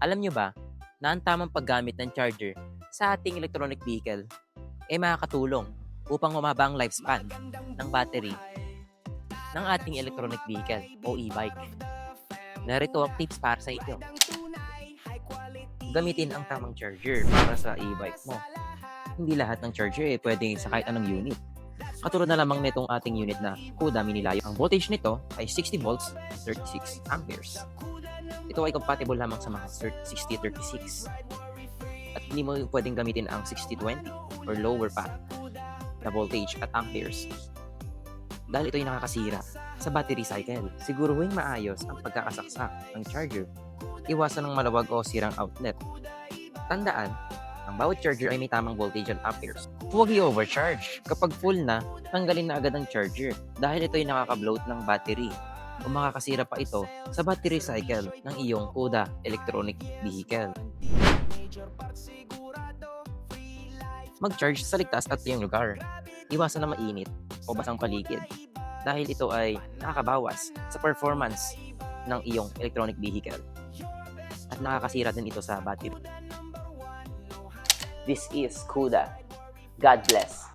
Alam nyo ba na ang tamang paggamit ng charger sa ating electronic vehicle ay makakatulong upang humaba ang lifespan ng battery ng ating electronic vehicle o e-bike. Narito ang tips para sa inyo. Gamitin ang tamang charger para sa e-bike mo. Hindi lahat ng charger pwede sa kahit anong unit. Katulad na lamang nitong ating unit na Kuda Mini Layo. Ang voltage nito ay 60 volts, 36 amperes. Ito ay compatible lamang sa mga 60-36. At hindi mo pwedeng gamitin ang 60-20 or lower pa na voltage at amperes. Dahil ito ay nakakasira sa battery cycle. Siguruhin maayos ang pagkakasaksak ng charger. Iwasan ng malawag o sirang outlet. Tandaan, ang bawat charger ay may tamang voltage at amperes. Huwag i-overcharge. Kapag full na, tanggalin na agad ang charger dahil ito ay nakaka-bloat ng battery o makakasira pa ito sa battery cycle ng iyong Kuda electronic vehicle. Mag-charge sa ligtas at tuyong lugar. Iwasan na mainit o basang paligid dahil ito ay nakakabawas sa performance ng iyong electronic vehicle at nakakasira din ito sa battery. This is Kuda. God bless.